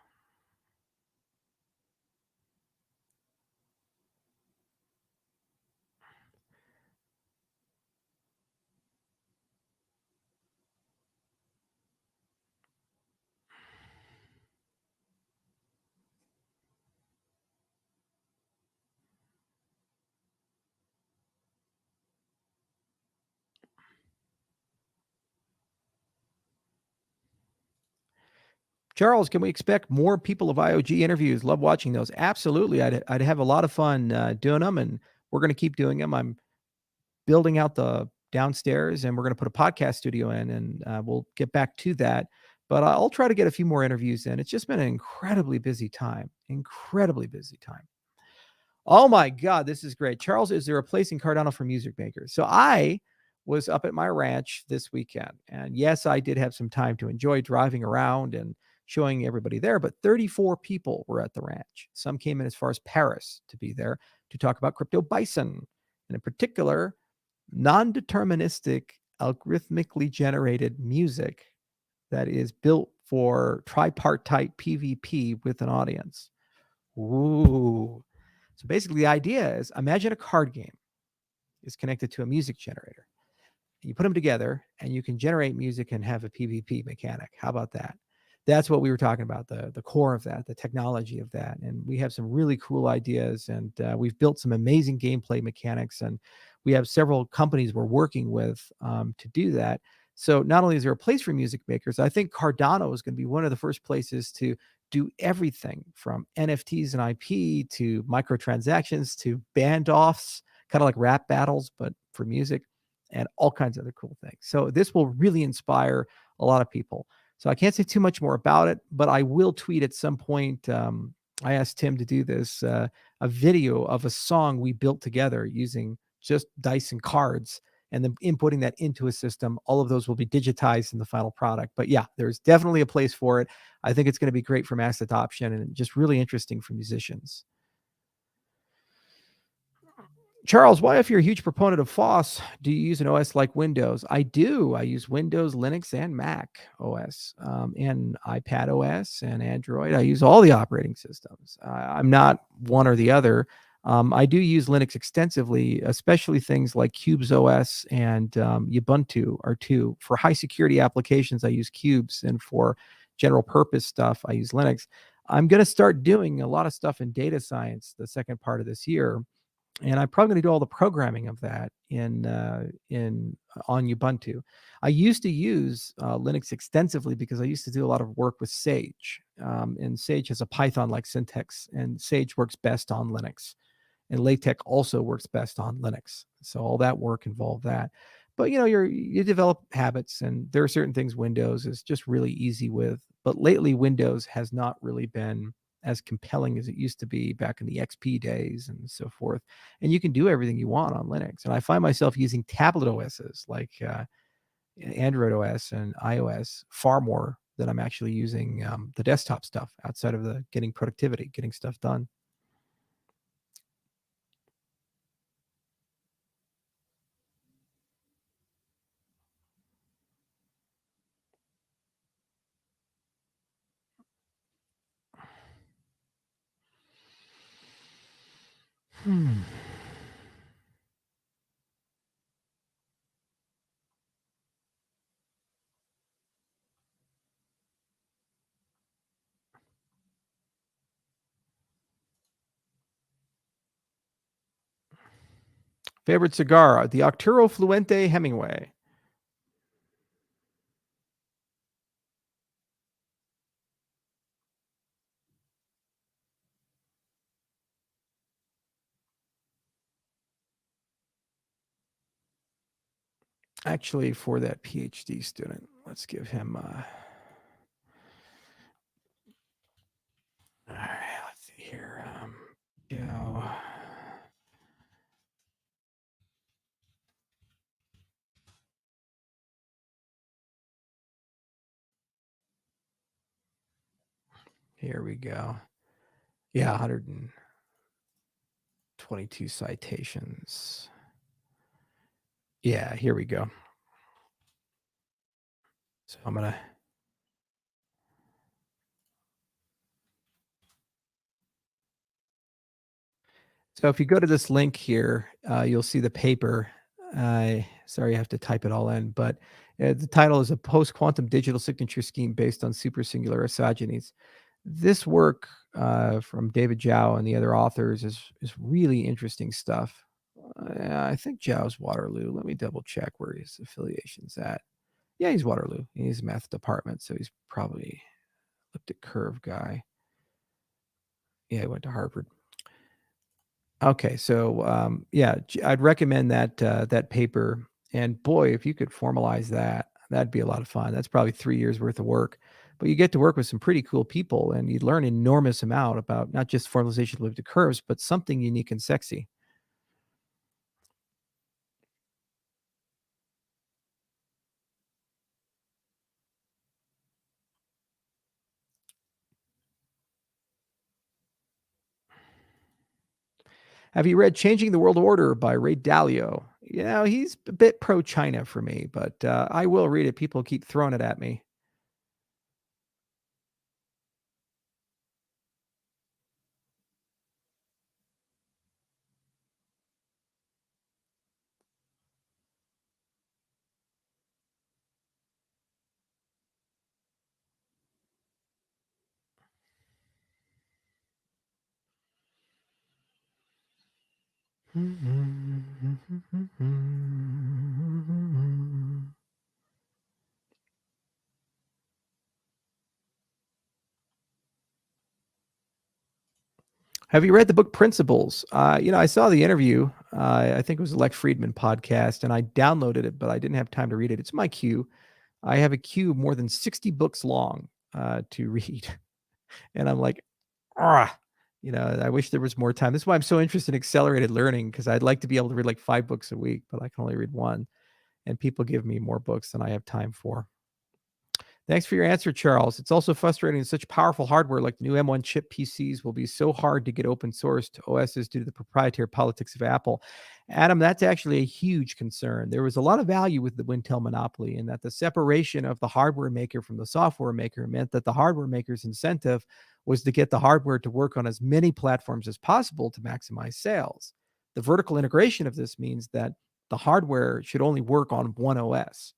Charles, can we expect more People of IOG interviews? Love watching those. Absolutely. I'd have a lot of fun doing them, and we're going to keep doing them. I'm building out the downstairs, and we're going to put a podcast studio in, and we'll get back to that. But I'll try to get a few more interviews in. It's just been an incredibly busy time. Incredibly busy time. Oh my God, this is great. Charles, is there a place in Cardano for music makers? So I was up at my ranch this weekend. And yes, I did have some time to enjoy driving around and showing everybody there, but 34 people were at the ranch. Some came in as far as Paris to be there to talk about crypto bison, and in particular, non-deterministic, algorithmically generated music that is built for tripartite PvP with an audience. Ooh. So basically, the idea is, imagine a card game is connected to a music generator. You put them together, and you can generate music and have a PvP mechanic. How about that? That's what we were talking about, the core of that, the technology of that. And we have some really cool ideas, and we've built some amazing gameplay mechanics, and we have several companies we're working with to do that. So not only is there a place for music makers, I think Cardano is going to be one of the first places to do everything from NFTs and IP to microtransactions to band offs, kind of like rap battles, but for music, and all kinds of other cool things. So this will really inspire a lot of people. So I can't say too much more about it, but I will tweet at some point. I asked Tim to do this, a video of a song we built together using just dice and cards, and then inputting that into a system. All of those will be digitized in the final product. But yeah, there's definitely a place for it. I think it's going to be great for mass adoption and just really interesting for musicians. Charles, why, if you're a huge proponent of FOSS, do you use an OS like Windows? I do. I use Windows, Linux, and Mac OS, and iPad OS and Android. I use all the operating systems. I'm not one or the other. I do use Linux extensively, especially things like Cubes OS and Ubuntu are two. For high security applications, I use Cubes, and for general purpose stuff, I use Linux. I'm going to start doing a lot of stuff in data science the second part of this year, and I'm probably going to do all the programming of that in on Ubuntu. I used to use Linux extensively because I used to do a lot of work with Sage, and Sage has a Python-like syntax, and Sage works best on Linux, and LaTeX also works best on Linux. So all that work involved that. But you develop habits, and there are certain things Windows is just really easy with. But lately, Windows has not really been as compelling as it used to be back in the XP days and so forth. And you can do everything you want on Linux. And I find myself using tablet OSs like Android OS and iOS far more than I'm actually using the desktop stuff outside of the getting productivity, getting stuff done. Hmm. Favorite cigar, the Arturo Fluente Hemingway. Actually, for that PhD student, let's give him. All right, let's see here. Joe. Here we go. Yeah, 122 citations. Yeah, here we go. So I'm gonna. So if you go to this link here, you'll see the paper. Sorry, I have to type it all in, but the title is a post-quantum digital signature scheme based on supersingular isogenies. This work from David Zhao and the other authors is really interesting stuff. I think Zhao's Waterloo. Let me double check where his affiliation's at. Yeah, he's Waterloo. He's math department, so he's probably looked at Curve guy. Yeah, he went to Harvard. Okay, so yeah, I'd recommend that paper. And boy, if you could formalize that, that'd be a lot of fun. That's probably 3 years worth of work, but you get to work with some pretty cool people, and you learn an enormous amount about not just formalization of elliptic curves, but something unique and sexy. Have you read "Changing the World Order" by Ray Dalio? You know, he's a bit pro-China for me, but I will read it. People keep throwing it at me. Have you read the book Principles? I saw the interview. I think it was a Lex Friedman podcast, and I downloaded it, but I didn't have time to read it. It's my queue. I have a queue more than 60 books long to read, and I'm like, ah, I wish there was more time. This is why I'm so interested in accelerated learning, because I'd like to be able to read like 5 books a week, but I can only read one, and people give me more books than I have time for. Thanks for your answer, Charles. It's also frustrating that such powerful hardware like the new M1 chip PCs will be so hard to get open source to OSs due to the proprietary politics of Apple. Adam, that's actually a huge concern. There was a lot of value with the Wintel monopoly in that the separation of the hardware maker from the software maker meant that the hardware maker's incentive was to get the hardware to work on as many platforms as possible to maximize sales. The vertical integration of this means that the hardware should only work on one OS.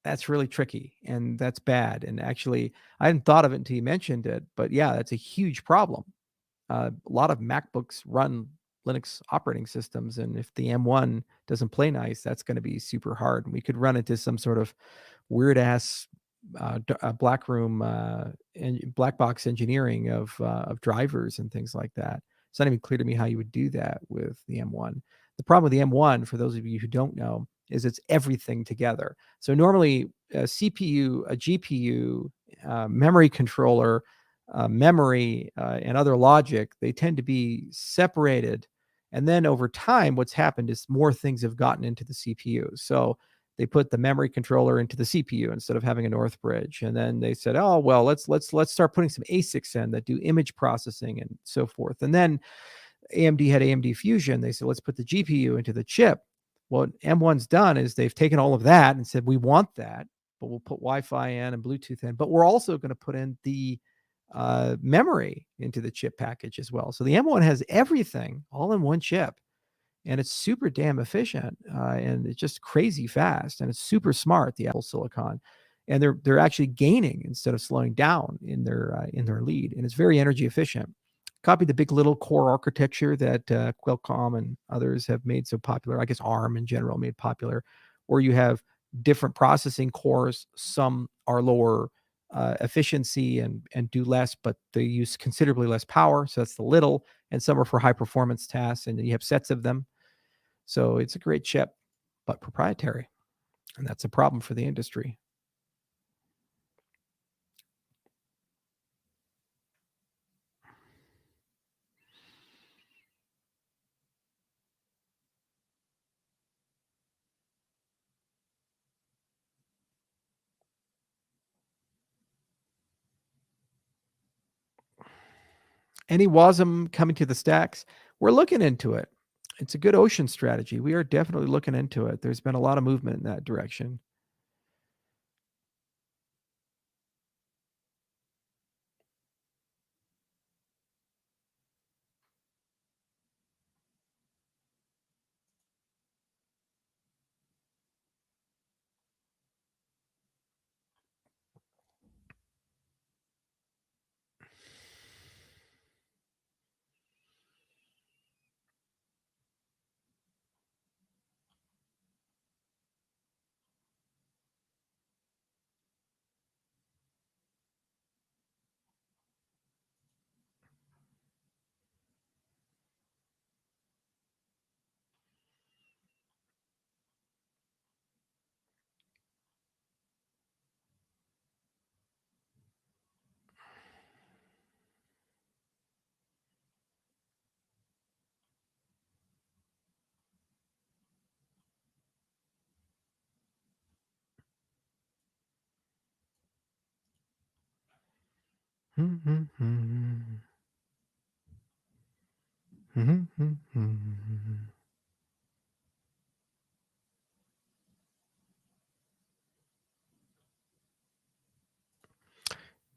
That's really tricky, and that's bad, and actually, I hadn't thought of it until you mentioned it, but yeah, that's a huge problem. A lot of MacBooks run Linux operating systems, and if the M1 doesn't play nice, that's gonna be super hard, and we could run into some sort of weird ass black room and black box engineering of drivers and things like that. It's not even clear to me how you would do that with the M1. The problem with the M1, for those of you who don't know, is it's everything together. So normally a CPU, a GPU, memory controller, memory, and other logic, they tend to be separated. And then over time, what's happened is more things have gotten into the CPU. So they put the memory controller into the CPU instead of having a North bridge. And then they said, oh, well, let's start putting some ASICs in that do image processing and so forth. And then AMD had AMD Fusion. They said, let's put the GPU into the chip. What M1's done is they've taken all of that and said, we want that, but we'll put Wi-Fi in and Bluetooth in, but we're also going to put in the memory into the chip package as well. So the M1 has everything all in one chip, and it's super damn efficient, and it's just crazy fast, and it's super smart, the Apple Silicon, and they're actually gaining instead of slowing down in their lead, and it's very energy efficient. Copy the big little core architecture that Qualcomm and others have made so popular. I guess ARM in general made popular, where you have different processing cores. Some are lower efficiency and do less, but they use considerably less power. So that's the little, and some are for high performance tasks, and you have sets of them. So it's a great chip, but proprietary, and that's a problem for the industry. Any WASM coming to the stacks? We're looking into it. It's a good ocean strategy. We are definitely looking into it. There's been a lot of movement in that direction.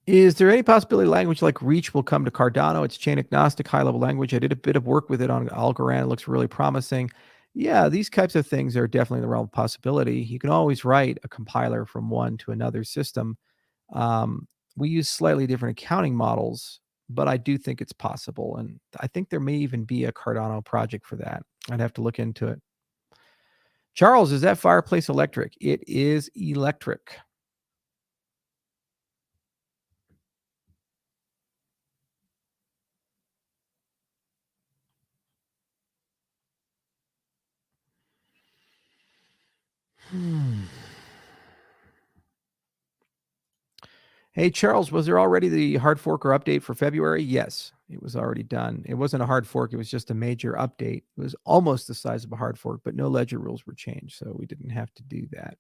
Is there any possibility language like Reach will come to Cardano? It's chain agnostic, high level language. I did a bit of work with it on Algorand. It looks really promising. Yeah, these types of things are definitely in the realm of possibility. You can always write a compiler from one to another system. We use slightly different accounting models, but I do think it's possible. And I think there may even be a Cardano project for that. I'd have to look into it. Charles, is that fireplace electric? It is electric. Hey, Charles, was there already the hard fork or update for February? Yes, it was already done. It wasn't a hard fork. It was just a major update. It was almost the size of a hard fork, but no ledger rules were changed, so we didn't have to do that.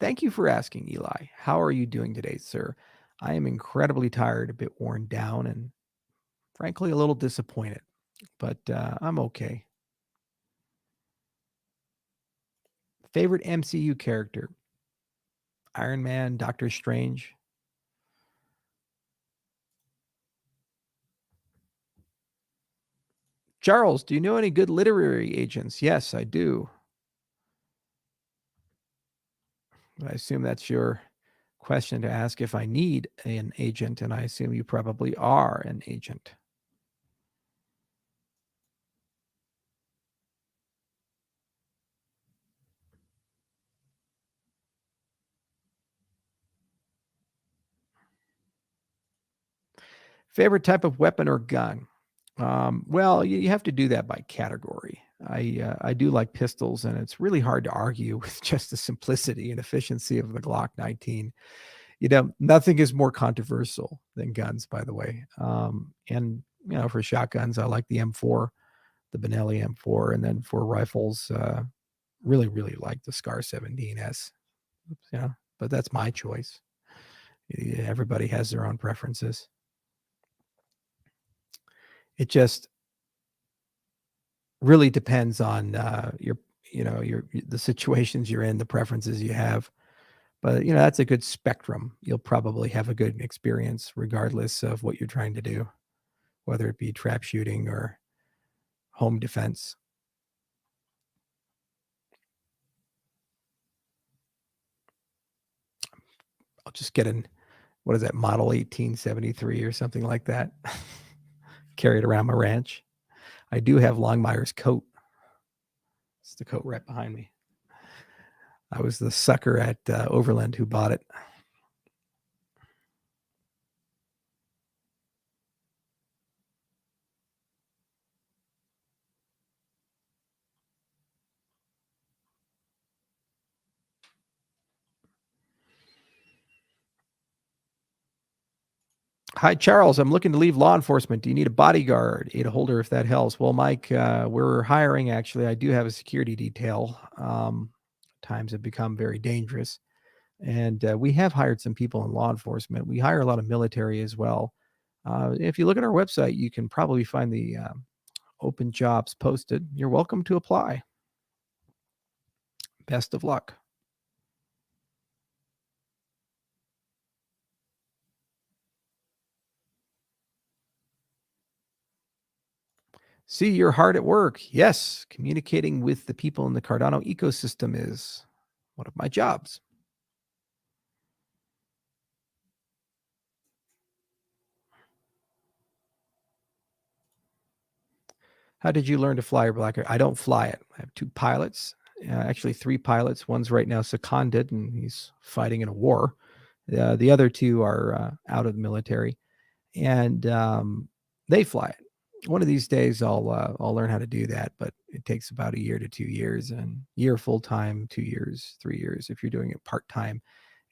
Thank you for asking, Eli. How are you doing today, sir? I am incredibly tired, a bit worn down, and frankly, a little disappointed, but I'm okay. Favorite MCU character? Iron Man, Doctor Strange. Charles, do you know any good literary agents? Yes, I do. I assume that's your question to ask if I need an agent, and I assume you probably are an agent. Favorite type of weapon or gun? Well, you have to do that by category. I do like pistols, and it's really hard to argue with just the simplicity and efficiency of the Glock 19. You know, nothing is more controversial than guns, by the way. And for shotguns, I like the M4. the Benelli M4, and then for rifles, really like the Scar 17S. Yeah, but that's my choice. Everybody has their own preferences. It just really depends on the situations you're in, the preferences you have. But that's a good spectrum. You'll probably have a good experience regardless of what you're trying to do, whether it be trap shooting or home defense. I'll just get what is that, Model 1873 or something like that. Carry it around my ranch. I do have Longmire's coat. It's the coat right behind me. I was the sucker at Overland who bought it. Hi, Charles. I'm looking to leave law enforcement. Do you need a bodyguard, a holder, if that helps? Well, Mike, we're hiring, actually. I do have a security detail. Times have become very dangerous. And we have hired some people in law enforcement. We hire a lot of military as well. If you look at our website, you can probably find the open jobs posted. You're welcome to apply. Best of luck. See your heart at work. Yes, communicating with the people in the Cardano ecosystem is one of my jobs. How did you learn to fly your Black? I don't fly it. I have two pilots, actually three pilots. One's right now seconded, and he's fighting in a war. The other two are out of the military, and they fly it. One of these days, I'll learn how to do that, but it takes about 1 year to 2 years, and year full time, 2 years, 3 years if you're doing it part time.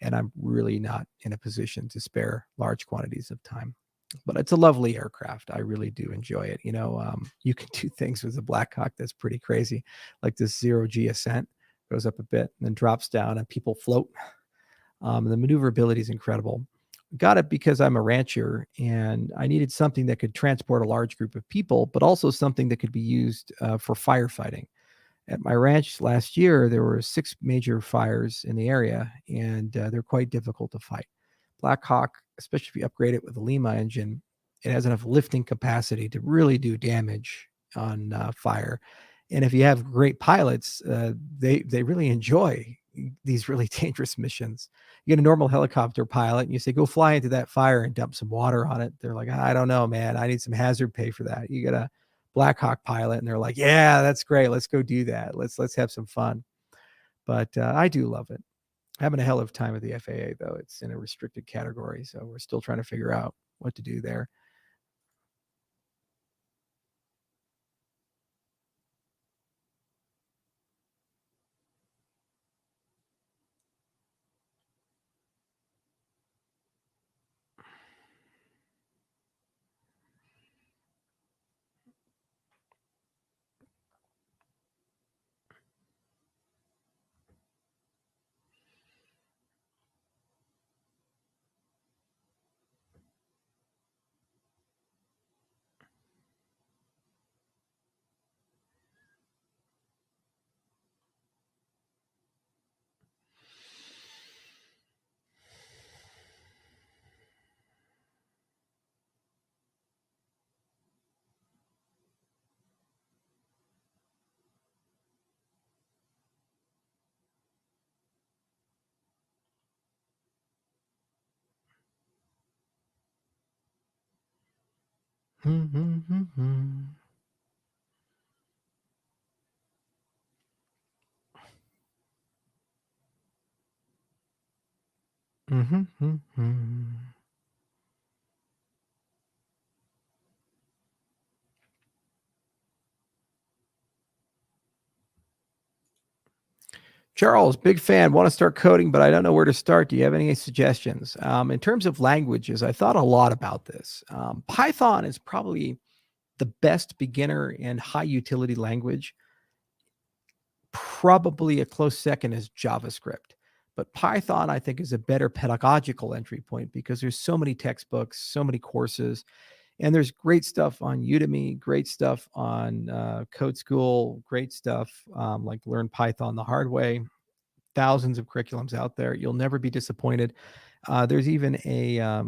And I'm really not in a position to spare large quantities of time. But it's a lovely aircraft. I really do enjoy it. You can do things with the Black Hawk that's pretty crazy, like this 0G ascent goes up a bit and then drops down, and people float. The maneuverability is incredible. Got it because I'm a rancher and I needed something that could transport a large group of people, but also something that could be used for firefighting. At my ranch last year, there were 6 major fires in the area, and they're quite difficult to fight. Black Hawk, especially if you upgrade it with a Lima engine, it has enough lifting capacity to really do damage on fire. And if you have great pilots, they really enjoy these really dangerous missions. You get a normal helicopter pilot and you say, go fly into that fire and dump some water on it. They're like, I don't know, man. I need some hazard pay for that. You get a Black Hawk pilot and they're like, yeah, that's great. Let's go do that. Let's have some fun. But I do love it. Having a hell of a time with the FAA, though. It's in a restricted category, so we're still trying to figure out what to do there. Mm-hmm. Mm-hmm. Charles, big fan. Want to start coding, but I don't know where to start. Do you have any suggestions? In terms of languages, I thought a lot about this. Python is probably the best beginner and high utility language. Probably a close second is JavaScript. But Python, I think, is a better pedagogical entry point because there's so many textbooks, so many courses, and there's great stuff on Udemy, great stuff on Code School, great stuff like Learn Python the Hard Way. Thousands of curriculums out there. You'll never be disappointed. There's even a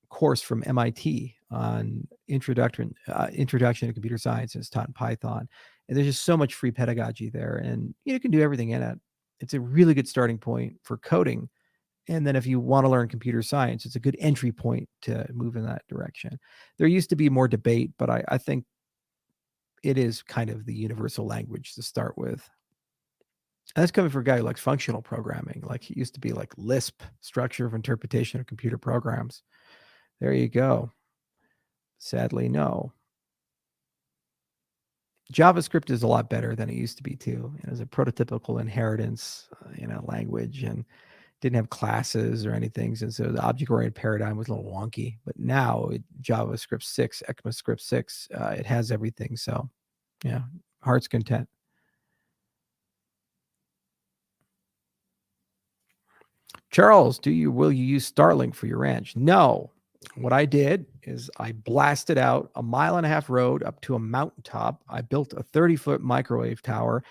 course from MIT on introduction to computer science, and it's taught in Python. And there's just so much free pedagogy there, and you can do everything in it. It's a really good starting point for coding. And then if you want to learn computer science, it's a good entry point to move in that direction. There used to be more debate, but I think it is kind of the universal language to start with. And that's coming from a guy who likes functional programming. Like it used to be like Lisp, structure of interpretation of computer programs. There you go. Sadly, no. JavaScript is a lot better than it used to be too. It was a prototypical inheritance, language, and didn't have classes or anything. And so the object-oriented paradigm was a little wonky. But now JavaScript 6, ECMAScript 6, it has everything. So, yeah, heart's content. Charles, will you use Starlink for your ranch? No. What I did is I blasted out a 1.5 mile road up to a mountaintop. I built a 30-foot microwave tower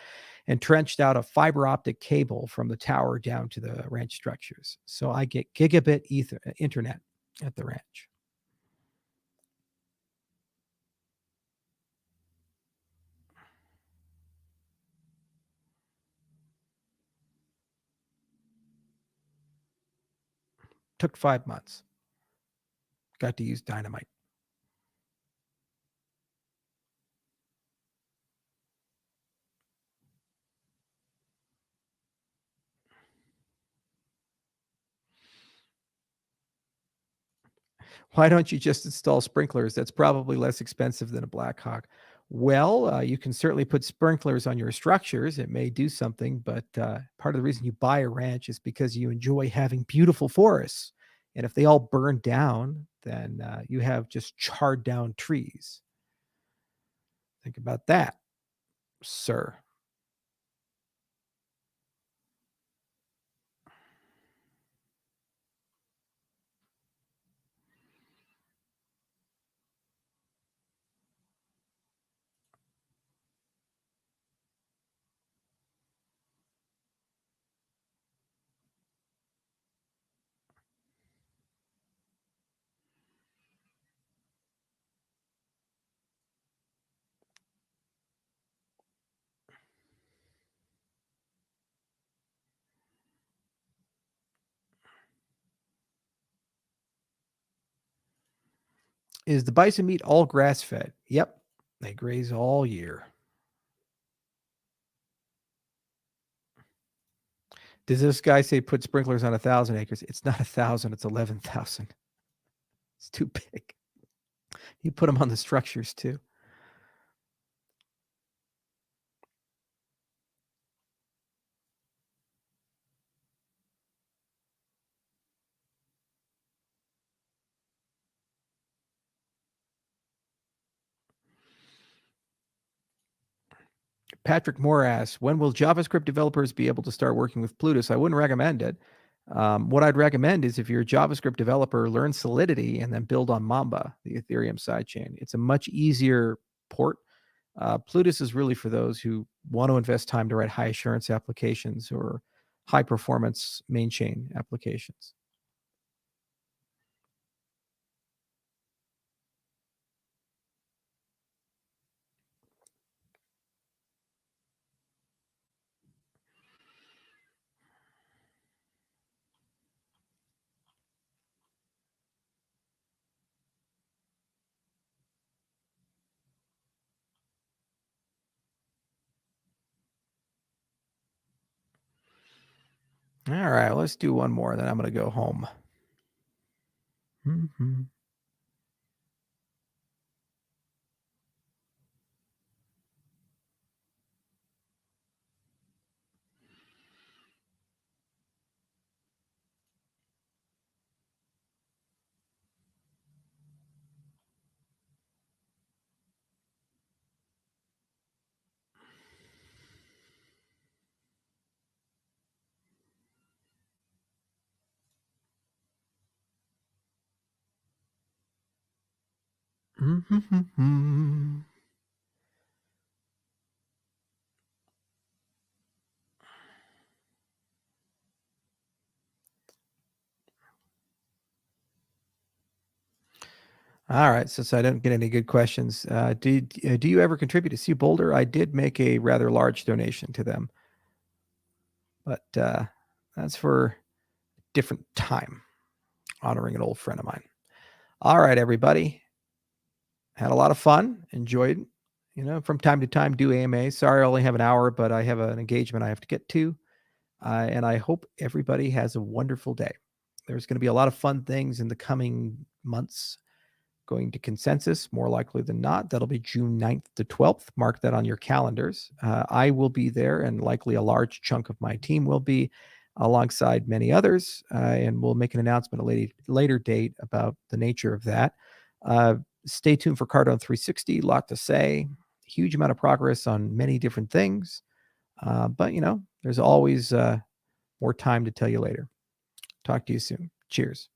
and trenched out a fiber optic cable from the tower down to the ranch structures. So I get gigabit internet at the ranch. Took 5 months. Got to use dynamite. Why don't you just install sprinklers? That's probably less expensive than a Blackhawk. Well, you can certainly put sprinklers on your structures. It may do something, but part of the reason you buy a ranch is because you enjoy having beautiful forests. And if they all burn down, then you have just charred down trees. Think about that, sir. Is the bison meat all grass fed? Yep. They graze all year. Does this guy say put sprinklers on 1,000 acres? It's not 1,000, it's 11,000. It's too big. You put them on the structures too. Patrick Moore asks, when will JavaScript developers be able to start working with Plutus? I wouldn't recommend it. What I'd recommend is if you're a JavaScript developer, learn Solidity and then build on Mamba, the Ethereum sidechain. It's a much easier port. Plutus is really for those who want to invest time to write high assurance applications or high performance main chain applications. All right, let's do one more, then I'm going to go home. Mm-hmm. All right, since I didn't get any good questions, do you ever contribute to Sea Boulder? I did make a rather large donation to them, but that's for a different time, honoring an old friend of mine. All right, everybody, had a lot of fun, enjoyed. From time to time, do AMA. Sorry, I only have an hour, but I have an engagement I have to get to, and I hope everybody has a wonderful day. There's going to be a lot of fun things in the coming months. Going to consensus, more likely than not. That'll be June 9th to 12th. Mark that on your calendars. I will be there, and likely a large chunk of my team will be, alongside many others, and we'll make an announcement at a later date about the nature of that. Stay tuned for Cardano 360. A lot to say. Huge amount of progress on many different things. But, there's always more time to tell you later. Talk to you soon. Cheers.